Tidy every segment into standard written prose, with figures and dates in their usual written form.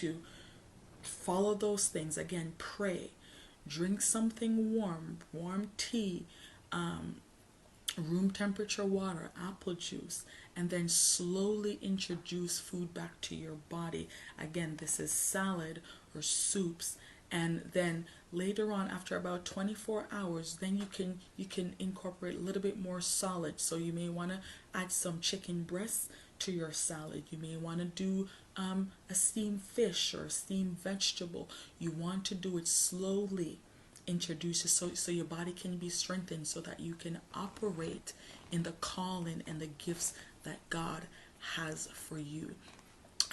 to follow those things. Again, pray, drink something warm, warm tea, room temperature water, apple juice, and then slowly introduce food back to your body. Again, this is salad or soups. And then later on, after about 24 hours, then you can incorporate a little bit more solid. So you may want to add some chicken breasts to your salad. You may want to do a steamed fish or a steamed vegetable. You want to do it slowly, introduce it so your body can be strengthened, so that you can operate in the calling and the gifts that God has for you.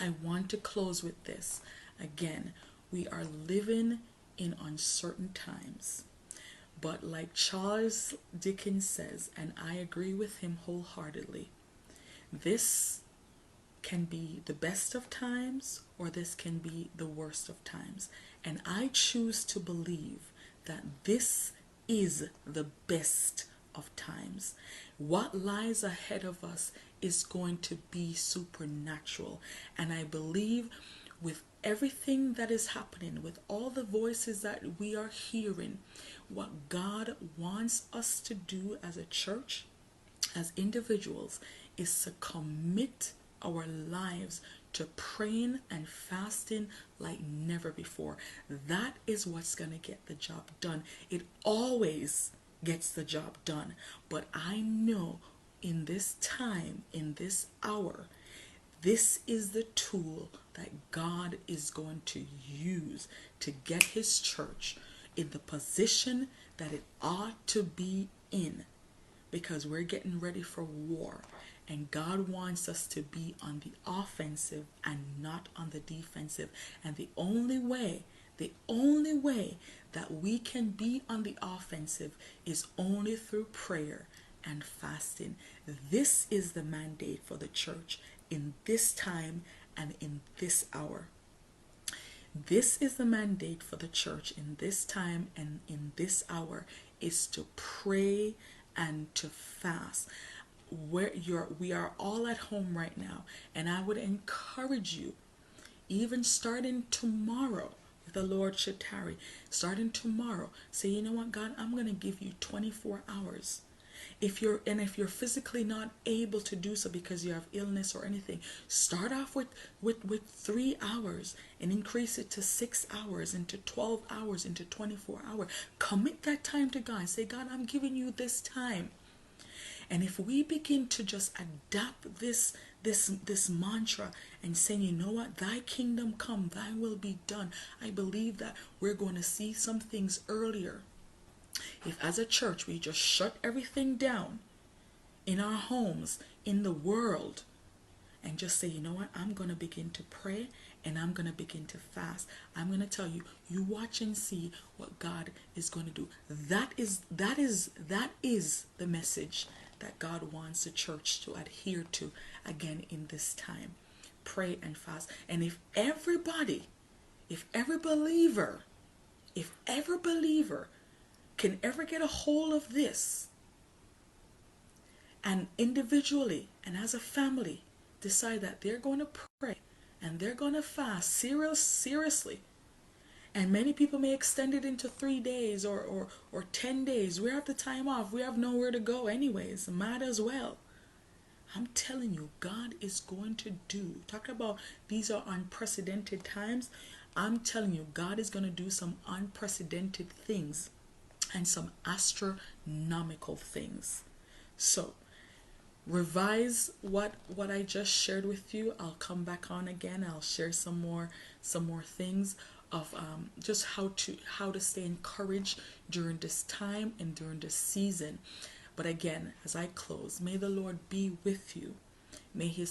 I want to close with this. Again, we are living in uncertain times, but like Charles Dickens says, and I agree with him wholeheartedly, this can be the best of times, or this can be the worst of times. And I choose to believe that this is the best of times. What lies ahead of us is going to be supernatural. And I believe with everything that is happening, with all the voices that we are hearing, what God wants us to do as a church, as individuals, is to commit our lives to praying and fasting like never before. That is what's going to get the job done. It always gets the job done. But I know in this time, in this hour, this is the tool that God is going to use to get his church in the position that it ought to be in, because we're getting ready for war. And God wants us to be on the offensive and not on the defensive. And the only way that we can be on the offensive is only through prayer and fasting. This is the mandate for the church in this time and in this hour. This is the mandate for the church in this time and in this hour, is to pray and to fast. We are all at home right now, and I would encourage you, even starting tomorrow, if the Lord should tarry, starting tomorrow, say, you know what, God, I'm going to give you 24 hours. If you're physically not able to do so because you have illness or anything, start off with 3 hours and increase it to 6 hours, into 12 hours, into 24 hours. Commit that time to God. Say, God, I'm giving you this time. And if we begin to just adapt this mantra and saying, you know what, thy kingdom come, thy will be done, I believe that we're going to see some things earlier. If as a church we just shut everything down in our homes, in the world, and just say, you know what, I'm going to begin to pray and I'm going to begin to fast. I'm going to tell you, you watch and see what God is going to do. That is the message that God wants the church to adhere to, again, in this time. Pray and fast. And if every believer can ever get a hold of this, and individually and as a family decide that they're going to pray and they're going to fast seriously, and many people may extend it into 3 days or 10 days. We have the time off. We have nowhere to go anyways. Might as well. I'm telling you, God is going to do. Talk about these are unprecedented times. I'm telling you, God is going to do some unprecedented things and some astronomical things. So, revise what I just shared with you. I'll come back on again. I'll share some more things of just how to stay encouraged during this time and during this season. But again, as I close, may the Lord be with you. May he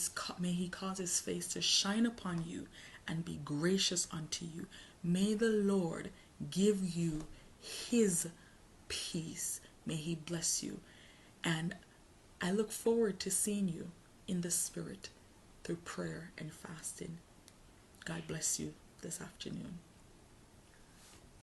cause his face to shine upon you and be gracious unto you. May the Lord give you his peace. May he bless you. And I look forward to seeing you in the spirit through prayer and fasting. God bless you this afternoon.